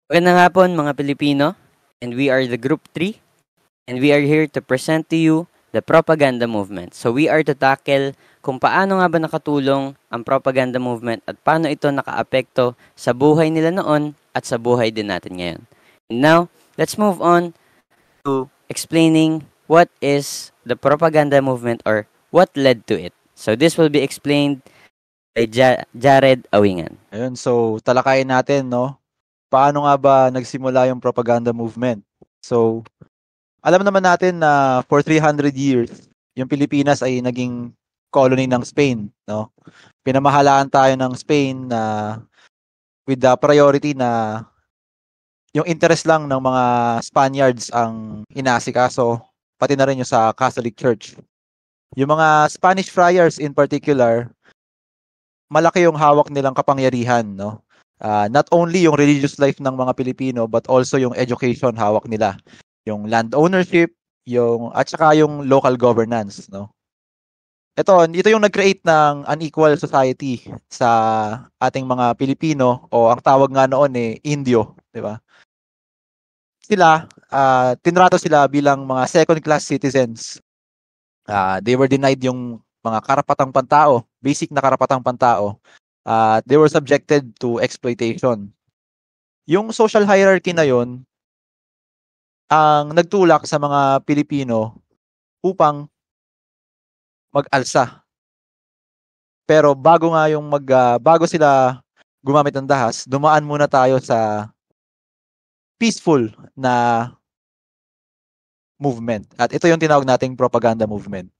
Magandang hapon mga Pilipino, and we are the Group 3, and we are here to present to you the propaganda movement. So we are to tackle kung paano nga ba nakatulong ang propaganda movement at paano ito nakaapekto sa buhay nila noon at sa buhay din natin ngayon. And now, let's move on to explaining what is the propaganda movement or what led to it. So this will be explained by Jared Awingan. Ayun, so talakayin natin, no? Paano nga ba nagsimula yung propaganda movement? So, alam naman natin na for 300 years, yung Pilipinas ay naging colony ng Spain, no? Pinamahalaan tayo ng Spain na with the priority na yung interest lang ng mga Spaniards ang inasikaso, pati na rin yung sa Catholic Church. Yung mga Spanish friars in particular, malaki yung hawak nilang kapangyarihan, no? Not only yung religious life ng mga Pilipino but also yung education hawak nila, yung land ownership, at saka yung local governance, no? Ito yung nag-create ng unequal society sa ating mga Pilipino, o ang tawag nga noon Indio, di ba? Tinrato sila bilang mga second class citizens. They were denied yung mga karapatang pantao, basic na karapatang pantao. They were subjected to exploitation. Yung social hierarchy na yon ang nagtulak sa mga Pilipino upang mag-alsa. Pero bago sila gumamit ng dahas, dumaan muna tayo sa peaceful na movement. At ito yung tinawag nating propaganda movement.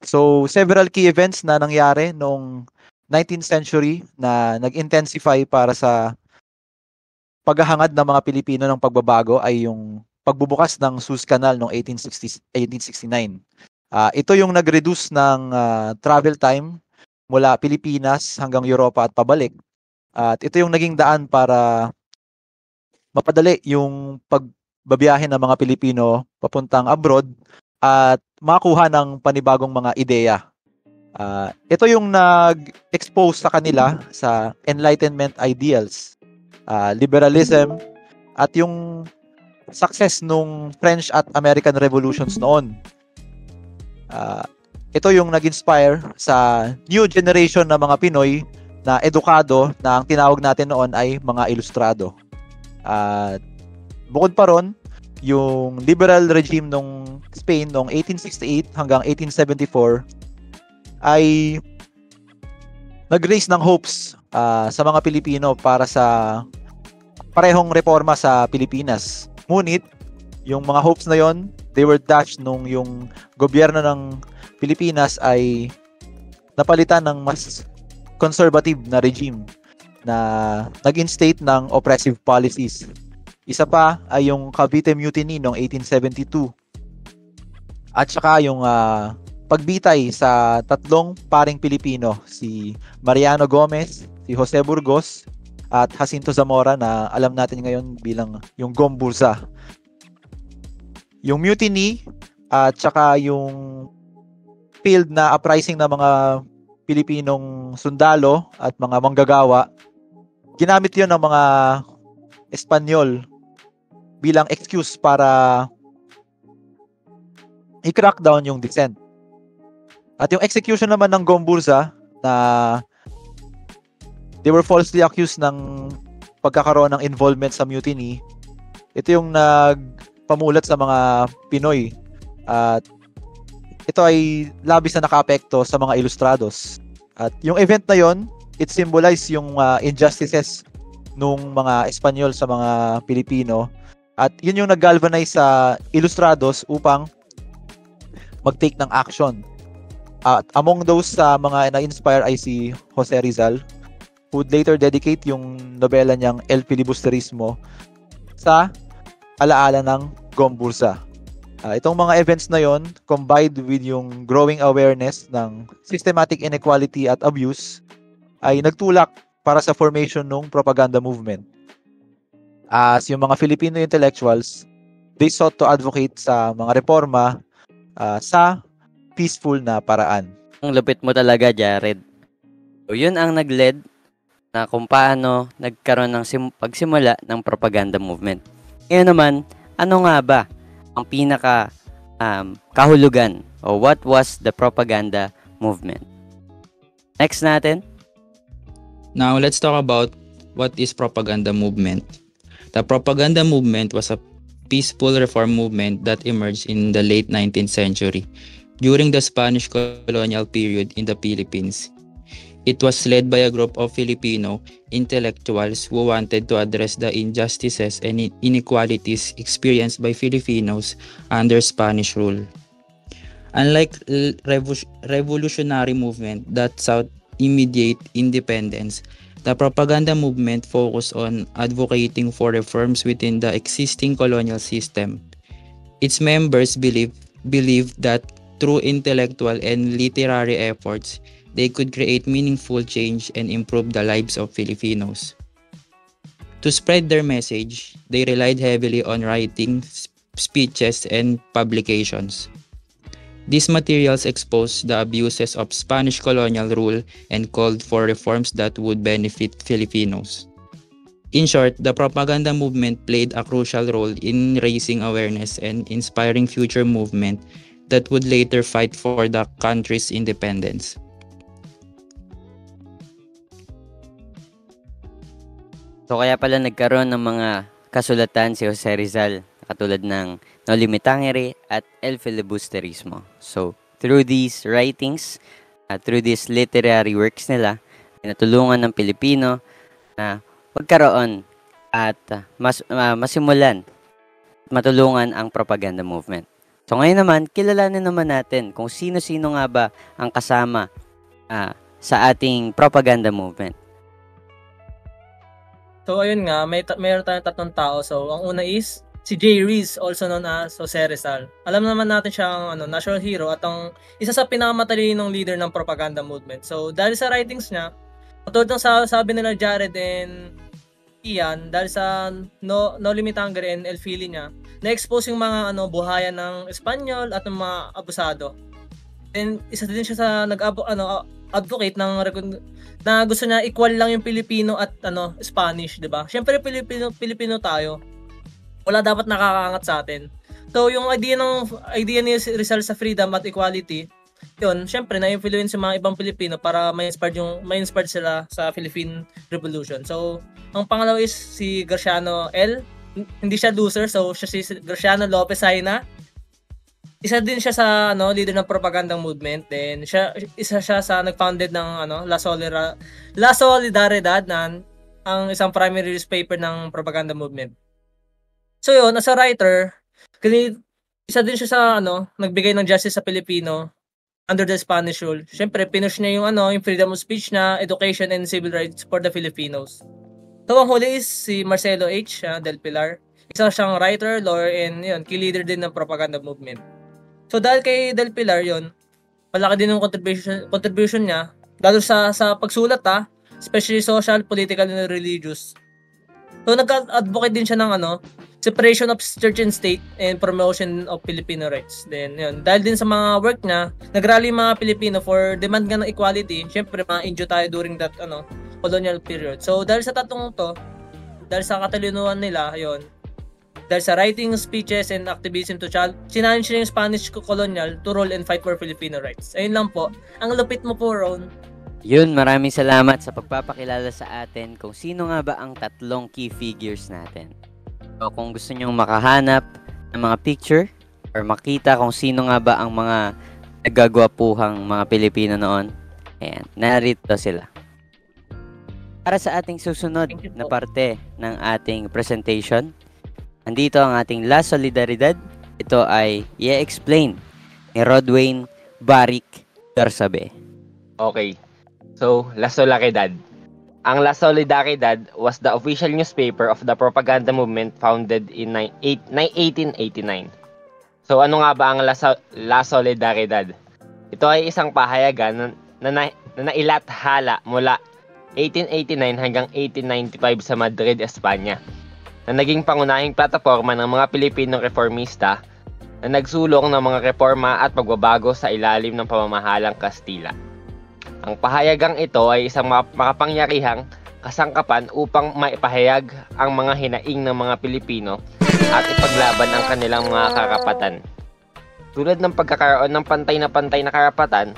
So, several key events na nangyari noong 19th century na nag-intensify para sa paghahangad ng mga Pilipino ng pagbabago ay yung pagbubukas ng Suez Canal noong 1869. Ito yung nag-reduce ng travel time mula Pilipinas hanggang Europa at pabalik. At ito yung naging daan para mapadali yung pagbabiyahe ng mga Pilipino papuntang abroad at makakuha ng panibagong mga ideya. Ito yung nag-expose sa kanila sa Enlightenment ideals, liberalism, at yung success nung French at American revolutions noon. Ito yung nag-inspire sa new generation ng mga Pinoy na edukado, na ang tinawag natin noon ay mga ilustrado. Bukod pa ron, yung liberal regime ng Spain noong 1868 hanggang 1874 ay nag-raise ng hopes sa mga Pilipino para sa parehong reforma sa Pilipinas. Ngunit, yung mga hopes na yon, they were dashed nung yung gobyerno ng Pilipinas ay napalitan ng mas conservative na regime na nag-instate ng oppressive policies. Isa pa ay yung Cavite Mutiny noong 1872. At saka yung pagbitay sa tatlong paring Pilipino, si Mariano Gomez, si Jose Burgos, at Jacinto Zamora, na alam natin ngayon bilang yung Gomburza. Yung mutiny at saka yung failed na uprising ng mga Pilipinong sundalo at mga manggagawa, ginamit yun ng mga Espanyol bilang excuse para i-crack down yung dissent. At yung execution naman ng Gomburza, na they were falsely accused ng pagkakaroon ng involvement sa mutiny, ito yung nagpamulat sa mga Pinoy. At ito ay labis na nakaapekto sa mga ilustrados. At yung event na yon, it symbolized yung injustices nung mga Espanyol sa mga Pilipino. At yun yung nag-galvanize sa ilustrados upang mag-take ng action. At among those sa mga na-inspire ay si Jose Rizal, who would later dedicate yung nobela niyang El Filibusterismo sa alaala ng Gomburza. Itong mga events na yon, combined with yung growing awareness ng systematic inequality at abuse, ay nagtulak para sa formation ng propaganda movement. As yung mga Filipino intellectuals, they sought to advocate sa mga reforma sa peaceful na paraan. Ang lupit mo talaga, Jared. So, yun ang nag-led na kung paano nagkaroon ng pagsimula ng propaganda movement. Ngayon naman, ano nga ba ang pinaka kahulugan o what was the propaganda movement? Next natin. Now, let's talk about what is propaganda movement. The propaganda movement was a peaceful reform movement that emerged in the late 19th century during the Spanish colonial period in the Philippines. It was led by a group of Filipino intellectuals who wanted to address the injustices and inequalities experienced by Filipinos under Spanish rule. Unlike revolutionary movement that sought immediate independence, the propaganda movement focused on advocating for reforms within the existing colonial system. Its members believed that through intellectual and literary efforts, they could create meaningful change and improve the lives of Filipinos. To spread their message, they relied heavily on writing, speeches, and publications. These materials exposed the abuses of Spanish colonial rule and called for reforms that would benefit Filipinos. In short, the propaganda movement played a crucial role in raising awareness and inspiring future movement that would later fight for the country's independence. So kaya pala nagkaroon ng mga kasulatan si Jose Rizal katulad ng No Limitangere at El Filibusterismo. So through these writings, through these literary works nila, pinatulungan ng Pilipino na magkaroon at masimulan at matulungan ang propaganda movement. So ngayon naman, kilalanin naman natin kung sino-sino nga ba ang kasama sa ating propaganda movement. So ayun nga, mayroon tayong tatlong tao. So ang una is si J. Riz, also known as Jose Rizal. Alam naman natin siya ang national hero at ang isa sa pinakamatalinong leader ng propaganda movement. So dahil sa writings niya, katulad ng sabi nila Jared and Ian, dahil sa No Limitangere and El Fili niya, na-expose yung mga buhayan ng Espanyol at ng mga abusado. And isa din siya sa advocate ng na gusto niya equal lang yung Pilipino at Spanish, 'di ba? Syempre Pilipino tayo. Wala dapat nakakaangat sa atin. So yung idea ni Rizal sa freedom at equality, yun, syempre na-influence yung mga ibang Pilipino para ma-inspired sila sa Philippine Revolution. So ang pangalawa is si Graciano L. Hindi siya loser, so siya si Graciano Lopez Haina. Isa din siya sa leader ng propaganda movement. Then isa siya sa nag-founded ng La Solidaridad, ang isang primary newspaper ng propaganda movement. So yun, as a writer, isa din siya sa nagbigay ng justice sa Pilipino under the Spanish rule. Siyempre, pinush niya yung freedom of speech na education and civil rights for the Filipinos. So ang huli is si Marcelo H. Del Pilar. Isa siyang writer, lawyer, and key leader din ng propaganda movement. So dahil kay Del Pilar yun, malaki din yung contribution niya, lalo sa pagsulat especially social, political, and religious. So nag-advocate din siya ng separation of church and state and promotion of Filipino rights. Then yun, dahil din sa mga work niya, nagrally mga Pilipino for demand nga ng equality. Syempre ma-injure tayo during that colonial period. So dahil sa tatlong to, dahil sa katalinuhan nila, yun, dahil sa writing, speeches, and activism to challenge niya yung Spanish colonial to rule and fight for Filipino rights. Ayun lang po. Ang lupit mo po, Ron. Yun, maraming salamat sa pagpapakilala sa atin kung sino nga ba ang tatlong key figures natin. So kung gusto nyong makahanap ng mga picture or makita kung sino nga ba ang mga nagagwapuhang mga Pilipino noon, ayan, narito sila. Para sa ating susunod na parte ng ating presentation, andito ang ating La Solidaridad. Ito ay i-explain ni Rodwayne Barik Garzabe. Okay. So, La Solidaridad. Ang La Solidaridad was the official newspaper of the propaganda movement founded in 1889. So, ano nga ba ang La Solidaridad? Ito ay isang pahayagan na nailathala mula 1889 hanggang 1895 sa Madrid, Espanya, na naging pangunahing plataforma ng mga Pilipinong reformista na nagsulong ng mga reforma at pagbabago sa ilalim ng pamamahalang Kastila. Ang pahayagang ito ay isang makapangyarihang kasangkapan upang maipahayag ang mga hinaing ng mga Pilipino at ipaglaban ang kanilang mga karapatan. Tulad ng pagkakaroon ng pantay na karapatan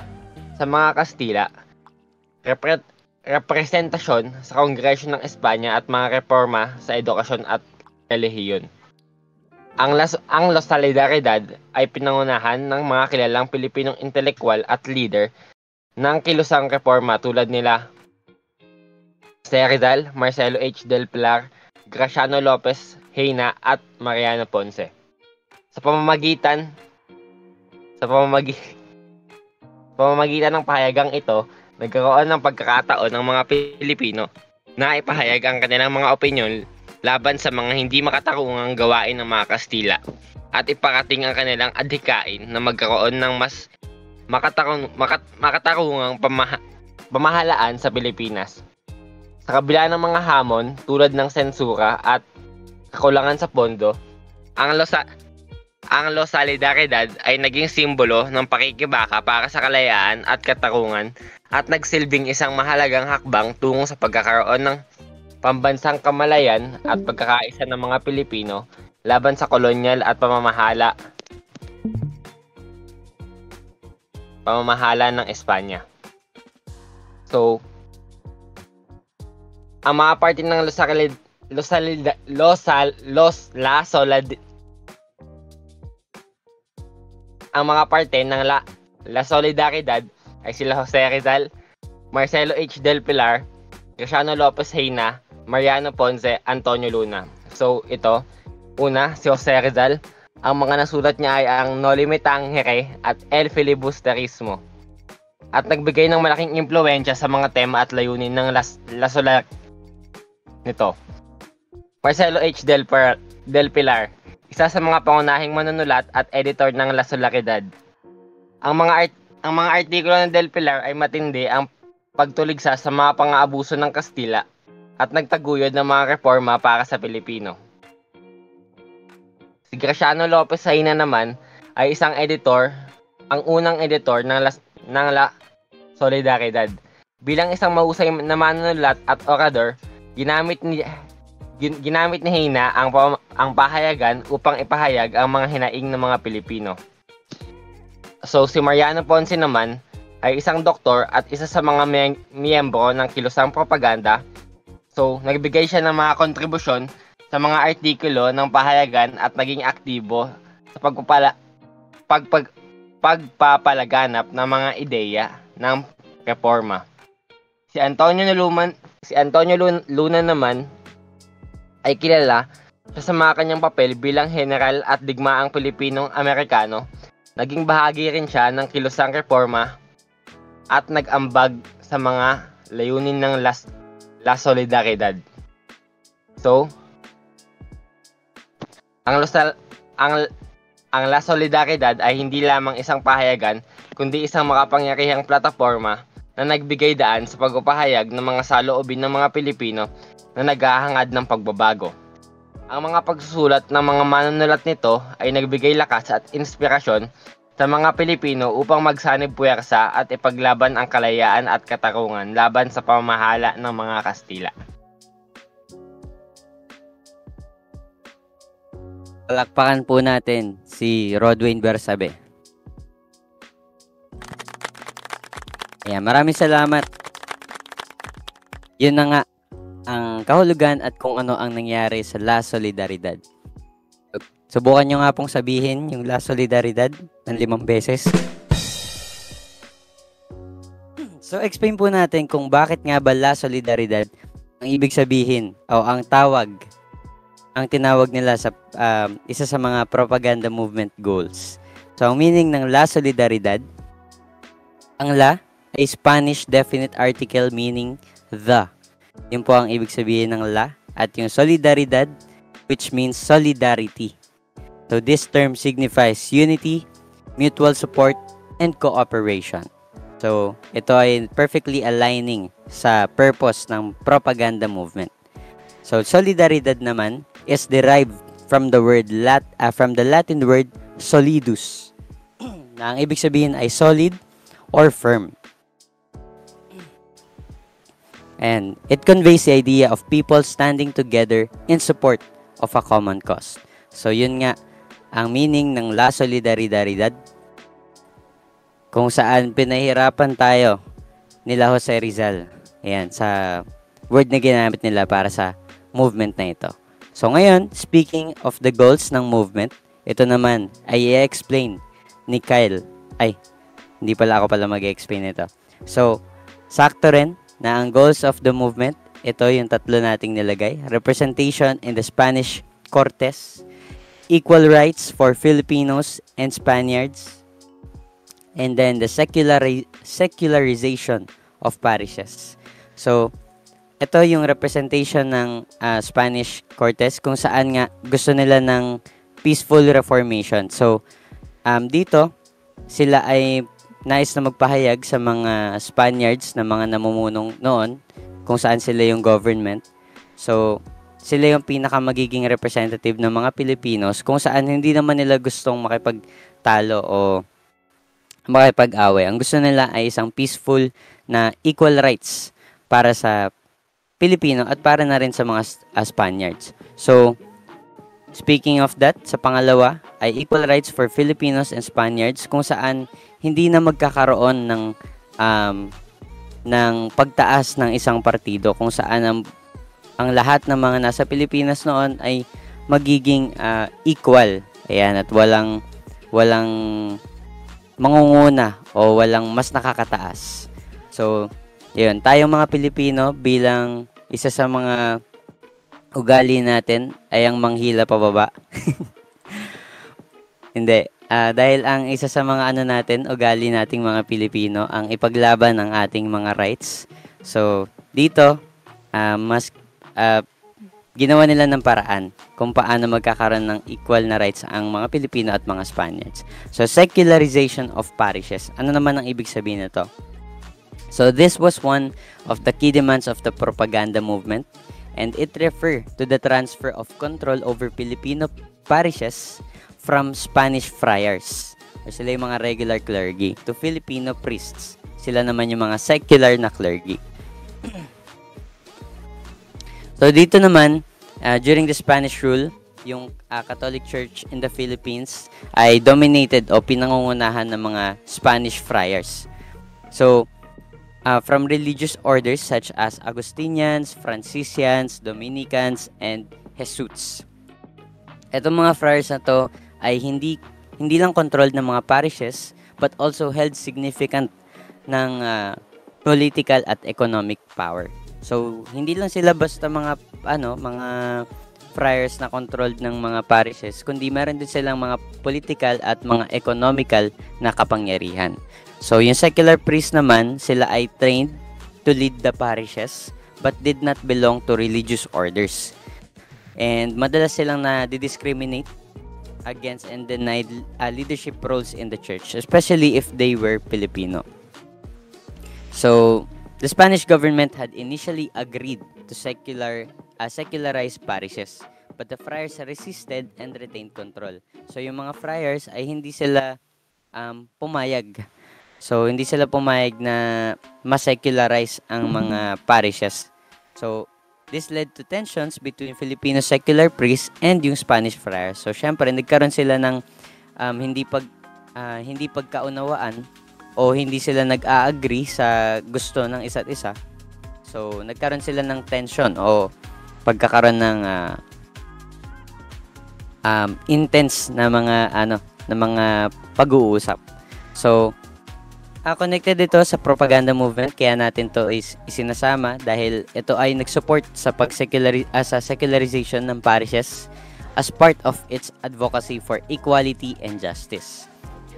sa mga Kastila, representasyon sa Kongreso ng Espanya at mga reforma sa edukasyon at relihiyon. Ang Los Solidaridad ay pinangunahan ng mga kilalang Pilipinong intelektual at leader ng kilusang reforma tulad nila Jose Rizal, Marcelo H. del Pilar, Graciano Lopez Heina at Mariano Ponce. Sa pamamagitan ng pahayagang ito, nagkaroon ng pagkakataon ng mga Pilipino na ipahayag ang kanilang mga opinyon laban sa mga hindi makatarungang gawain ng mga Kastila at iparating ang kanilang adhikain na magkaroon ng mas makatarungang pamahalaan sa Pilipinas. Sa kabila ng mga hamon tulad ng sensura at kakulangan sa pondo, ang Los Solidaridad ay naging simbolo ng pakikibaka para sa kalayaan at katarungan at nagsilbing isang mahalagang hakbang tungo sa pagkakaroon ng pambansang kamalayan at pagkakaisa ng mga Pilipino laban sa kolonyal at pamamahala ng Espanya. So, ang mga parte ng La Solidaridad ay sila Jose Rizal, Marcelo H. del Pilar, Graciano Lopez Heina, Mariano Ponce, Antonio Luna. So, ito, una, si Jose Rizal. Ang mga nasulat niya ay ang Noli Me Tangere at El Filibusterismo. At nagbigay ng malaking impluwensya sa mga tema at layunin ng La Solidaridad nito. Marcelo H. del Pilar, isa sa mga pangunahing manunulat at editor ng La Solidaridad. Ang mga artikulo ng Del Pilar ay matindi ang pagtuligsa sa mga pang-aabuso ng Kastila at nagtaguyod ng mga reforma para sa Pilipino. Si Graciano Lopez Heina naman ay isang editor, ang unang editor ng La Solidaridad. Bilang isang mahusay na manunulat at orador, ginamit ni Heina ang pahayagan upang ipahayag ang mga hinaing ng mga Pilipino. So si Mariano Ponce naman ay isang doktor at isa sa mga miyembro ng kilusang propaganda. So nagbigay siya ng mga kontribusyon sa mga artikulo ng pahayagan at naging aktibo sa pagpapalaganap ng mga ideya ng reforma. Si Antonio Luna naman ay kilala sa mga kanyang papel bilang general at digmaang Pilipinong-Amerikano. Naging bahagi rin siya ng kilusang reforma at nag-ambag sa mga layunin ng La Solidaridad. So, ang La Solidaridad ay hindi lamang isang pahayagan, kundi isang makapangyarihang plataforma na nagbigay daan sa pagpapahayag ng mga saloobin ng mga Pilipino na naghahangad ng pagbabago. Ang mga pagsusulat ng mga manunulat nito ay nagbigay lakas at inspirasyon sa mga Pilipino upang magsanib puwersa at ipaglaban ang kalayaan at katarungan laban sa pamamahala ng mga Kastila. Palakpakan po natin si Rodwin Bersabe. Ayan, maraming salamat. Yun na nga ang kahulugan at kung ano ang nangyari sa La Solidaridad. Subukan nyo nga pong sabihin yung La Solidaridad ng 5 beses. So, explain po natin kung bakit nga ba La Solidaridad ang ibig sabihin o ang tinawag nila sa isa sa mga propaganda movement goals. So, ang meaning ng La Solidaridad, ang La ay Spanish definite article meaning the. Yun po ang ibig sabihin ng La. At yung Solidaridad, which means solidarity. So this term signifies unity, mutual support, and cooperation. So ito ay perfectly aligning sa purpose ng propaganda movement. So Solidaridad naman is derived from the Latin word solidus, na ang ibig sabihin ay solid or firm. And it conveys the idea of people standing together in support of a common cause. So yun nga ang meaning ng La Solidaridad, kung saan pinahirapan tayo nila Jose Rizal. Ayan, sa word na ginamit nila para sa movement na ito. So ngayon, speaking of the goals ng movement, ito naman ay i-explain ni Kyle. Ay, hindi pala ako mag-explain ito. So, sakto rin na ang goals of the movement, ito yung tatlo nating nilagay. Representation in the Spanish Cortes, equal rights for Filipinos and Spaniards, and then the secularization of parishes. So, ito yung representation ng Spanish Cortes kung saan nga gusto nila ng peaceful reformation. So, dito, sila ay nais na magpahayag sa mga Spaniards na mga namumunong noon kung saan sila yung government. So, sila yung magiging representative ng mga Pilipinos kung saan hindi naman nila gustong makipagtalo o makipag-away. Ang gusto nila ay isang peaceful na equal rights para sa Pilipino at para na rin sa mga Spaniards. So, speaking of that, sa pangalawa ay equal rights for Filipinos and Spaniards kung saan hindi na magkakaroon ng pagtaas ng isang partido kung saan ang lahat ng mga nasa Pilipinas noon ay magiging equal. Ayan, at walang mangunguna o walang mas nakakataas. So, yun, tayong mga Pilipino bilang isa sa mga ugali natin ay ang manghila pababa. Hindi. Dahil ang isa sa mga ugali nating mga Pilipino, ang ipaglaban ang ating mga rights. So, dito, ginawa nila ng paraan kung paano magkakaroon ng equal na rights ang mga Pilipino at mga Spaniards. So, secularization of parishes. Ano naman ang ibig sabihin nito? So, this was one of the key demands of the propaganda movement, and it referred to the transfer of control over Filipino parishes from Spanish friars, or sila yung mga regular clergy, to Filipino priests. Sila naman yung mga secular na clergy. So, dito naman, during the Spanish rule, yung Catholic Church in the Philippines ay dominated o pinangungunahan ng mga Spanish friars. So, from religious orders such as Agustinians, Franciscans, Dominicans, and Jesuits. Itong mga friars na to ay hindi lang controlled ng mga parishes but also held significant ng political at economic power. So, hindi lang sila basta mga friars na controlled ng mga parishes, kundi meron din silang mga political at mga economical na kapangyarihan. So, yung secular priest naman, sila ay trained to lead the parishes but did not belong to religious orders. And madalas silang na-discriminate against and denied leadership roles in the church, especially if they were Filipino. So, the Spanish government had initially agreed to secularize parishes, but the friars resisted and retained control. So, yung mga friars ay hindi sila pumayag. So, hindi sila pumayag na ma-secularize ang mga parishes. So, this led to tensions between Filipino secular priests and yung Spanish friars. So, syempre, nagkaroon sila ng hindi pagkaunawaan o hindi sila nag-a-agree sa gusto ng isa't isa. So, nagkaroon sila ng tension o pagkakaroon ng intense na mga pag-uusap. So, connected ito sa propaganda movement, kaya natin to isinasama dahil ito ay nag-support sa secularization ng parishes as part of its advocacy for equality and justice.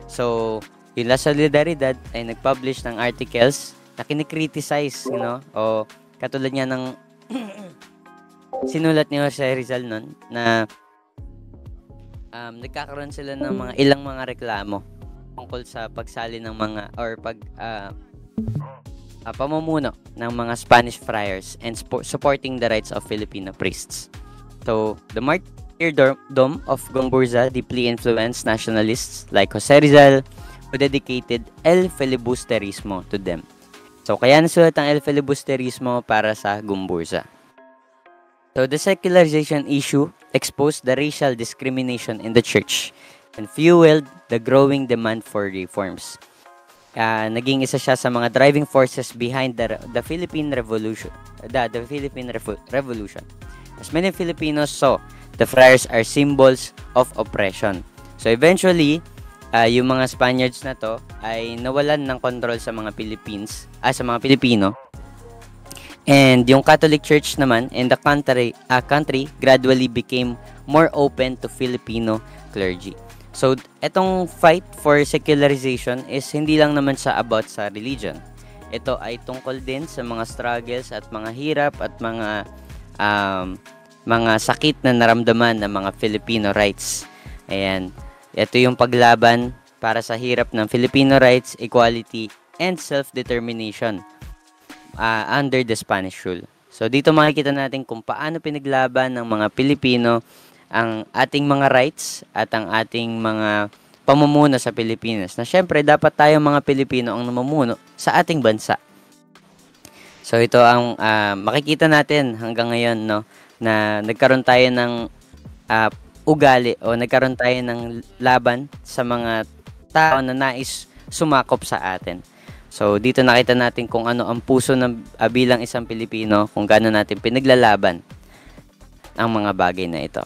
So, yung La Solidaridad ay nag-publish ng articles na kinikriticize, o katulad niya ng sinulat ni Jose Rizal nun na nagkakaroon sila ng ilang mga reklamo tungkol sa pagsali ng mga or pamumuno ng mga Spanish friars and supporting the rights of Filipino priests. So, the martyrdom of Gomburza deeply influenced nationalists like Jose Rizal, who dedicated El Filibusterismo to them. So, kaya nasulat ang El Filibusterismo para sa Gumburza. So, the secularization issue exposed the racial discrimination in the church and fueled the growing demand for reforms. Naging isa siya sa mga driving forces behind the Philippine Revolution. Revolution. As many Filipinos saw, the friars are symbols of oppression. So eventually, yung mga Spaniards na to ay nawalan ng control sa mga Pilipino. And yung Catholic Church naman in the country gradually became more open to Filipino clergy. So, etong fight for secularization is hindi lang naman siya about sa religion. Ito ay tungkol din sa mga struggles at mga hirap at mga sakit na naramdaman ng mga Filipino rights. Ayan. Ito yung paglaban para sa hirap ng Filipino rights, equality, and self-determination under the Spanish rule. So, dito makikita natin kung paano pinaglaban ng mga Pilipino ang ating mga rights at ang ating mga pamumuno sa Pilipinas. Na syempre, dapat tayo mga Pilipino ang namumuno sa ating bansa. So, ito ang makikita natin hanggang ngayon, no, na nagkaroon tayo ng ugali o nagkaroon tayo ng laban sa mga tao na nais sumakop sa atin. So, dito nakita natin kung ano ang puso ng bilang isang Pilipino, kung gaano natin pinaglalaban ang mga bagay na ito.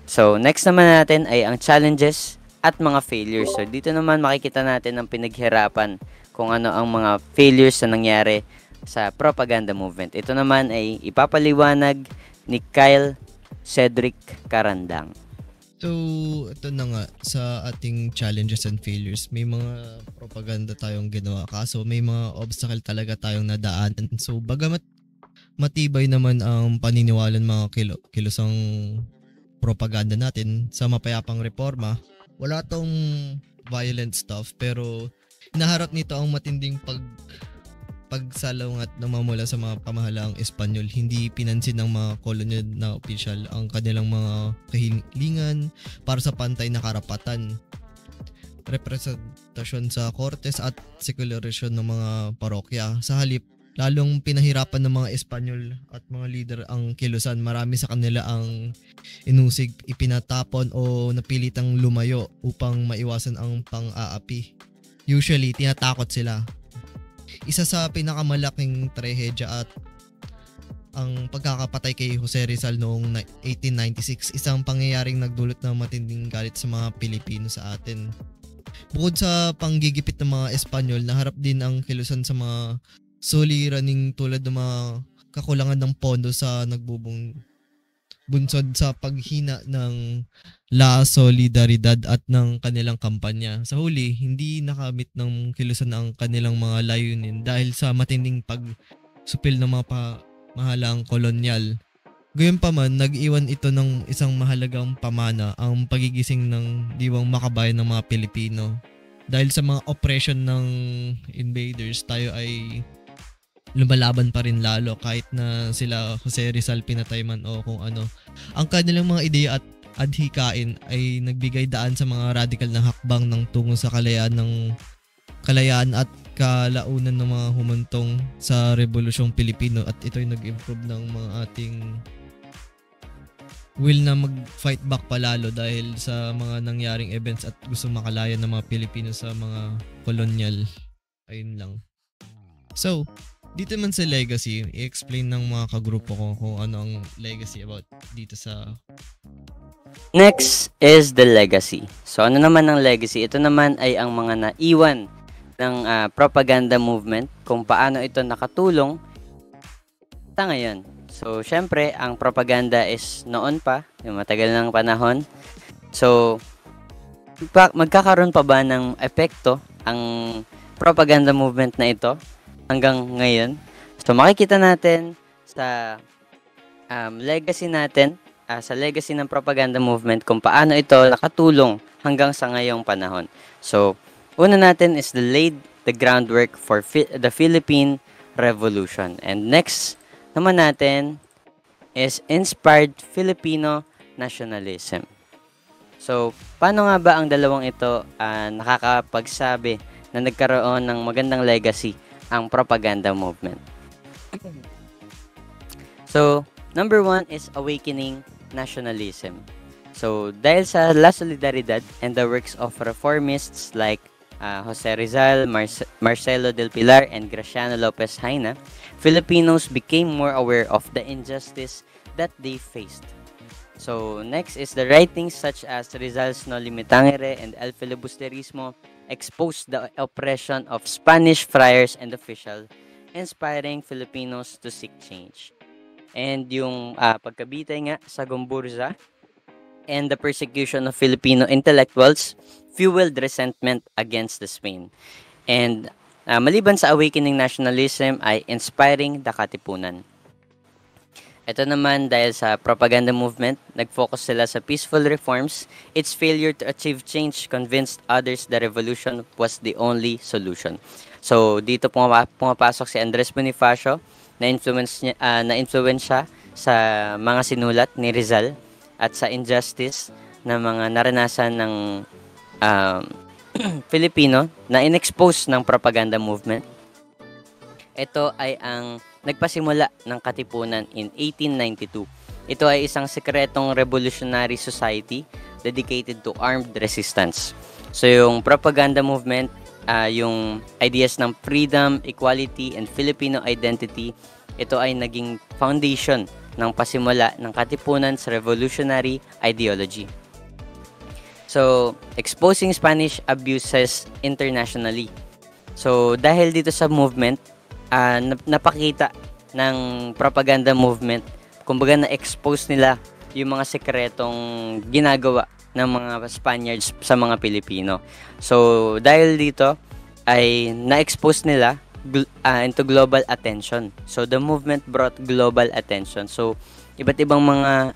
So, next naman natin ay ang challenges at mga failures. So, dito naman makikita natin ang pinaghirapan kung ano ang mga failures na nangyari sa propaganda movement. Ito naman ay ipapaliwanag ni Kyle Cedric Carandang. So, ito na nga, sa ating challenges and failures, may mga propaganda tayong ginawa. Kaso, may mga obstacle talaga tayong nadaanan. So, bagamat matibay naman ang paniniwala ng mga kilosang propaganda natin sa mapayapang reforma, wala tong violent stuff, pero naharap nito ang matinding pagsalungat na mamula sa mga pamahalaang Espanyol. Hindi pinansin ng mga kolonyal na opisyal ang kanilang mga kahilingan para sa pantay na karapatan, representasyon sa kortes at sekularisyon ng mga parokya. Sa halip, lalong pinahirapan ng mga Espanyol at mga leader ang kilusan. Marami sa kanila ang inusig, ipinatapon o napilitang lumayo upang maiwasan ang pang-aapi. Usually, tinatakot sila. Isa sa pinakamalaking trahedya at ang pagkakapatay kay Jose Rizal noong 1896, isang pangyayaring nagdulot ng matinding galit sa mga Pilipino sa atin. Bukod sa panggigipit ng mga Espanyol, naharap din ang kilusan sa mga suliraning tulad ng mga kakulangan ng pondo sa bunsod sa paghina ng La Solidaridad at ng kanilang kampanya. Sa huli, hindi nakamit ng kilusan ang kanilang mga layunin dahil sa matinding pagsupil ng mga pamahalang kolonyal. Gayunpaman, nag-iwan ito ng isang mahalagang pamana, ang pagigising ng diwang makabayan ng mga Pilipino. Dahil sa mga oppression ng invaders, tayo ay lumalaban pa rin lalo kahit na sila Jose Rizal pinatay man o kung ano. Ang kanilang mga ideya at adhikain ay nagbigay daan sa mga radical na hakbang ng tungo sa kalayaan at kalaunan ng mga humantong sa Rebolusyong Pilipino, at ito ay nag-improve ng mga ating will na mag-fight back palalo dahil sa mga nangyaring events at gusto makalaya ng mga Pilipino sa mga kolonyal. Ayun lang. So, dito man sa legacy, i-explain ng mga kagrupo ko kung ano ang legacy about dito sa... Next is the legacy. So, ano naman ang legacy? Ito naman ay ang mga naiwan ng propaganda movement, kung paano ito nakatulong sa ngayon. So, syempre, ang propaganda is noon pa, yung matagal ng panahon. So, magkakaroon pa ba ng epekto ang propaganda movement na ito hanggang ngayon? So, makikita natin sa legacy natin, sa legacy ng propaganda movement, kung paano ito nakatulong hanggang sa ngayong panahon. So, una natin is laid the groundwork for the Philippine Revolution. And next naman natin is inspired Filipino nationalism. So, paano nga ba ang dalawang ito nakakapagsabi na nagkaroon ng magandang legacy ang propaganda movement. So, number 1 is awakening nationalism. So, dahil sa La Solidaridad and the works of reformists like Jose Rizal, Marcelo del Pilar, and Graciano Lopez Haina, Filipinos became more aware of the injustice that they faced. So, next is the writings such as Rizal's No Limitangere and El Filibusterismo exposed the oppression of Spanish friars and officials, inspiring Filipinos to seek change. And yung pagkabitay nga sa Gomburza and the persecution of Filipino intellectuals fueled resentment against the Spain. And maliban sa awakening nationalism ay inspiring the Katipunan. Ito naman dahil sa propaganda movement, nag-focus sila sa peaceful reforms. Its failure to achieve change convinced others the revolution was the only solution. So dito pumapasok si Andres Bonifacio na-influensya sa mga sinulat ni Rizal at sa injustice na mga naranasan ng Filipino na inexpose ng propaganda movement. Ito ay ang nagpasimula ng Katipunan in 1892. Ito ay isang sekretong revolutionary society dedicated to armed resistance. So yung propaganda movement, yung ideas ng freedom, equality, and Filipino identity, ito ay naging foundation ng pasimula ng Katipunan sa revolutionary ideology. So, exposing Spanish abuses internationally. So, dahil dito sa movement, napakita ng propaganda movement, kumbaga na-expose nila yung mga sekretong ginagawa ng mga Spaniards sa mga Pilipino. So, dahil dito, ay na-expose nila into global attention. So, the movement brought global attention. So, iba't ibang mga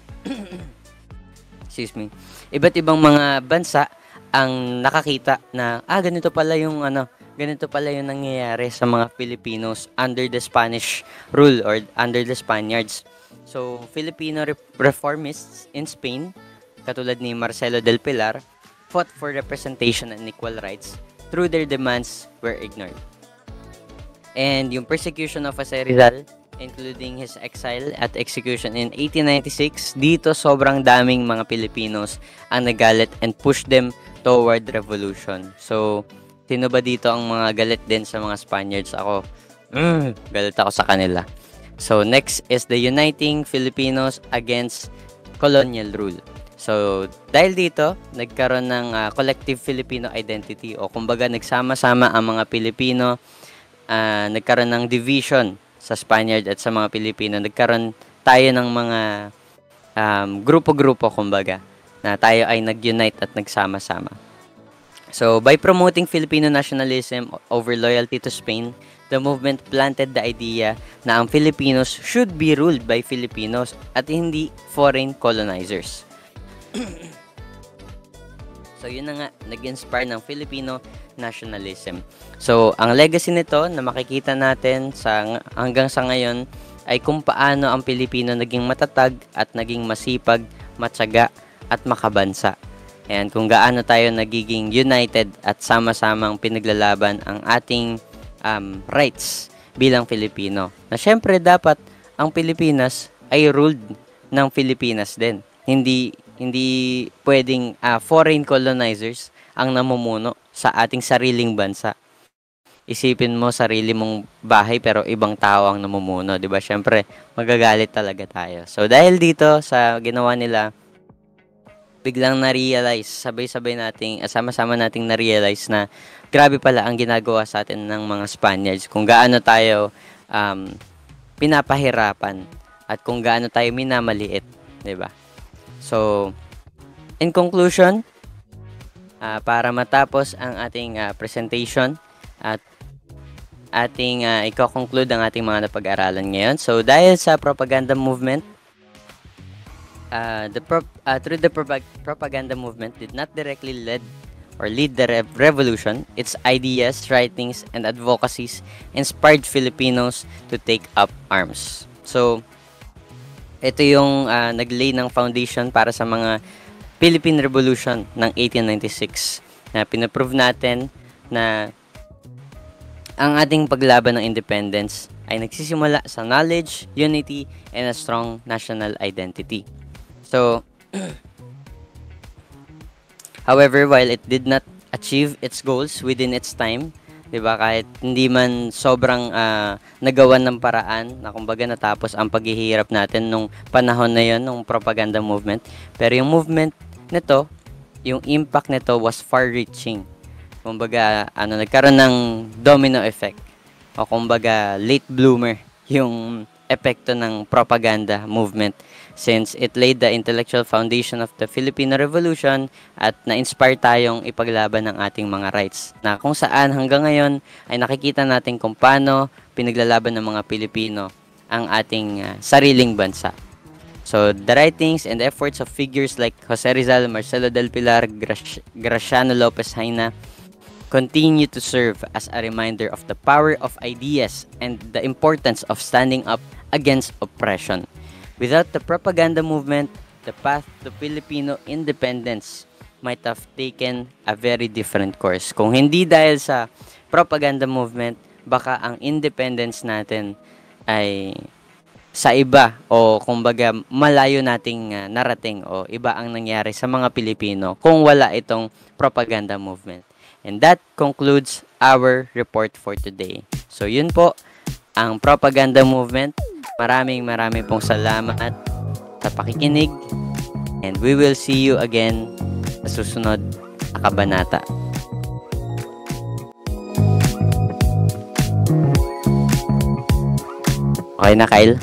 iba't ibang mga bansa ang nakakita na ganito pala yung nangyayari sa mga Filipinos under the Spanish rule or under the Spaniards. So, Filipino reformists in Spain, katulad ni Marcelo del Pilar, fought for representation and equal rights through their demands were ignored. And yung persecution of Jose Rizal, including his exile at execution in 1896, dito sobrang daming mga Pilipinos ang nagalit and pushed them toward revolution. So, sino ba dito ang mga galit din sa mga Spaniards? Ako, galit ako sa kanila. So, next is the uniting Filipinos against colonial rule. So, dahil dito, nagkaroon ng collective Filipino identity o kumbaga nagsama-sama ang mga Pilipino, nagkaroon ng division sa Spaniard at sa mga Pilipino. Nagkaroon tayo ng mga grupo-grupo kumbaga na tayo ay nag-unite at nagsama-sama. So, by promoting Filipino nationalism over loyalty to Spain, the movement planted the idea na ang Filipinos should be ruled by Filipinos at hindi foreign colonizers. So, yun na nga, nag-inspire ng Filipino nationalism. So, ang legacy nito na makikita natin hanggang sa ngayon ay kung paano ang Pilipino naging matatag at naging masipag, matyaga at makabansa. And kung gaano tayo nagiging united at sama-samang pinaglalaban ang ating rights bilang Filipino. Na syempre dapat ang Pilipinas ay ruled ng Pilipinas din. Hindi pwedeng foreign colonizers ang namumuno sa ating sariling bansa. Isipin mo sarili mong bahay pero ibang tao ang namumuno, 'di ba? Syempre, magagalit talaga tayo. So dahil dito sa ginawa nila, biglang na-realize, sabay-sabay nating sama-sama nating na-realize na grabe pala ang ginagawa sa atin ng mga Spaniards, kung gaano tayo pinapahirapan at kung gaano tayo minamaliit, 'di ba? So, in conclusion, para matapos ang ating presentation at ating i-conclude ang ating mga napag-aralan ngayon. So, dahil sa propaganda movement, through the propaganda movement did not directly lead the revolution. Its ideas, writings, and advocacies inspired Filipinos to take up arms. So, ito yung naglay ng foundation para sa mga Philippine Revolution ng 1896 na pinaprove natin na Ang ating paglaban ng independence ay nagsisimula sa knowledge, unity, and a strong national identity. So, however, while it did not achieve its goals within its time, 'di ba, kahit hindi man sobrang nagawan ng paraan na kumbaga natapos ang paghihirap natin nung panahon na 'yon, nung propaganda movement, pero yung movement nito, yung impact nito was far-reaching. Kumbaga, nagkaroon ng domino effect o kumbaga late bloomer yung epekto ng propaganda movement since it laid the intellectual foundation of the Filipino Revolution at na-inspire tayong ipaglaban ng ating mga rights na kung saan hanggang ngayon ay nakikita natin kung paano pinaglalaban ng mga Pilipino ang ating sariling bansa. So, the writings and efforts of figures like Jose Rizal, Marcelo del Pilar, Graciano Lopez Haina continue to serve as a reminder of the power of ideas and the importance of standing up against oppression. Without the propaganda movement, the path to Filipino independence might have taken a very different course. Kung hindi dahil sa propaganda movement, baka ang independence natin ay sa iba o kumbaga malayo nating narating o iba ang nangyari sa mga Pilipino kung wala itong propaganda movement. And that concludes our report for today. So yun po ang propaganda movement. Maraming pong salamat sa pakikinig and we will see you again sa susunod na kabanata. Okay na, Kyle?